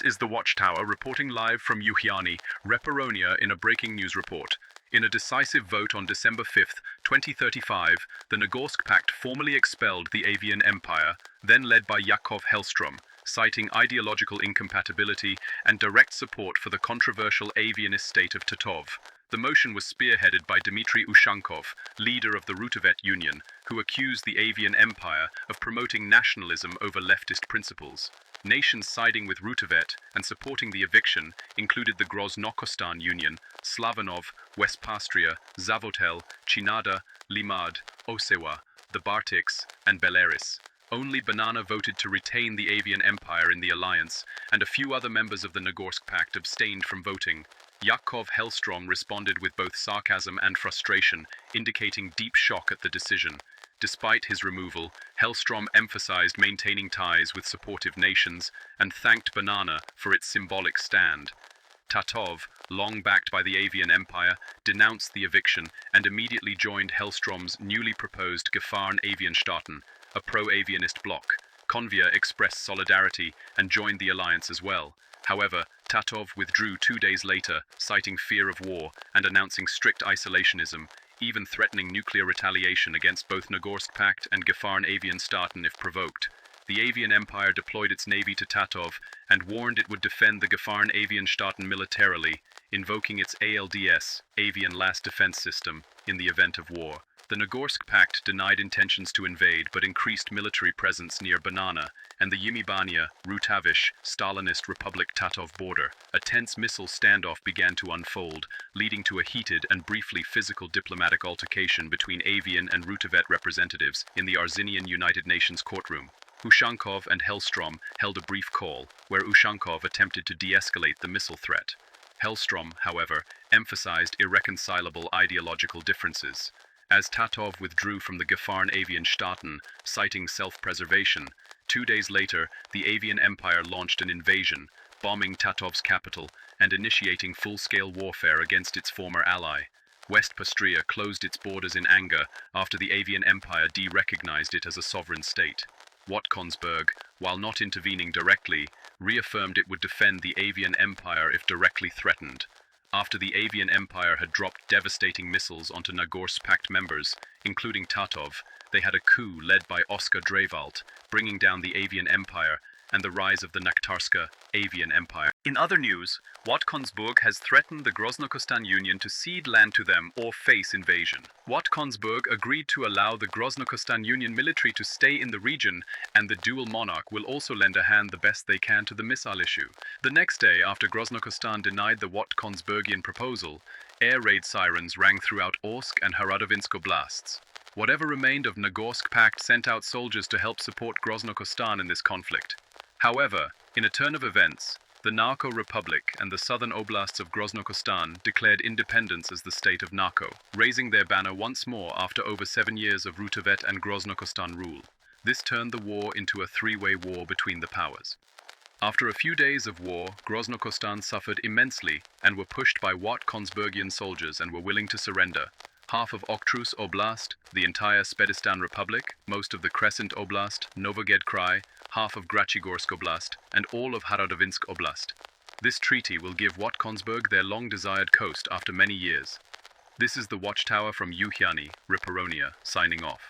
is the Watchtower reporting live from Uhiani, Reparonia in a breaking news report. In a decisive vote on December 5, 2035, the Nagorsk Pact formally expelled the Avian Empire, then led by Yakov Hellstrom, citing ideological incompatibility and direct support for the controversial avianist state of Tatov. The motion was spearheaded by Dmitry Ushankov, leader of the Rutevet Union, who accused the Avian Empire of promoting nationalism over leftist principles. Nations siding with Rutevet and supporting the eviction included the Grozno-Kostan Union, Slavanov, Westpastria, Zavotel, Chinada, Limad, Osewa, the Bartiks, and Belarus. Only Banana voted to retain the Avian Empire in the alliance, and a few other members of the Nagorsk Pact abstained from voting. Yakov Hellstrom responded with both sarcasm and frustration, indicating deep shock at the decision. Despite his removal, Hellstrom emphasized maintaining ties with supportive nations and thanked Banana for its symbolic stand. Tatov, long backed by the Avian Empire, denounced the eviction and immediately joined Hellstrom's newly proposed Gefahren Avianstaaten, a pro-avianist bloc. Konvia expressed solidarity and joined the alliance as well. However, Tatov withdrew 2 days later, citing fear of war and announcing strict isolationism, even threatening nuclear retaliation against both Nagorsk Pact and Gefahren Avianstaaten if provoked. The Avian Empire deployed its navy to Tatov and warned it would defend the Gefahren Avianstaaten militarily, invoking its ALDS, Avian Last Defense System, in the event of war. The Nagorsk Pact denied intentions to invade but increased military presence near Banana and the Yimibania, Rutavish, Stalinist Republic Tatov border. A tense missile standoff began to unfold, leading to a heated and briefly physical diplomatic altercation between Avian and Rutevet representatives in the Arzinian United Nations courtroom. Ushankov and Hellstrom held a brief call, where Ushankov attempted to de-escalate the missile threat. Hellstrom, however, emphasized irreconcilable ideological differences. As Tatov withdrew from the Gefahren Avianstaaten, citing self-preservation, 2 days later, the Avian Empire launched an invasion, bombing Tatov's capital and initiating full-scale warfare against its former ally. Westpastria closed its borders in anger after the Avian Empire de-recognized it as a sovereign state. Watkonsberg, while not intervening directly, reaffirmed it would defend the Avian Empire if directly threatened. After the Avian Empire had dropped devastating missiles onto Nagorsk Pact members, including Tatov, they had a coup led by Oskar Drevalt, bringing down the Avian Empire and the rise of the Nakhtarska Avian Empire. In other news, Watkonsberg has threatened the Grozno-Kostan Union to cede land to them or face invasion. Watkonsberg agreed to allow the Grozno-Kostan Union military to stay in the region, and the dual monarch will also lend a hand the best they can to the missile issue. The next day, after Grozno-Kostan denied the Watkonsbergian proposal, air raid sirens rang throughout Orsk and Haradovinsk oblasts. Whatever remained of Nagorsk Pact sent out soldiers to help support Grozno-Kostan in this conflict. However, in a turn of events, the Narko Republic and the southern oblasts of Grozno-Kostan declared independence as the state of Narko, raising their banner once more after over 7 years of Rutevet and Grozno-Kostan rule. This turned the war into a three-way war between the powers. After a few days of war, Grozno-Kostan suffered immensely and were pushed by Watkonsbergian soldiers and were willing to surrender. Half of Okhtrus Oblast, the entire Spedistan Republic, most of the Crescent Oblast, Novoged Krai, half of Grachigorsk Oblast, and all of Haradovinsk Oblast. This treaty will give Watkonsberg their long-desired coast after many years. This is the Watchtower from Uhiani, Reparonia, signing off.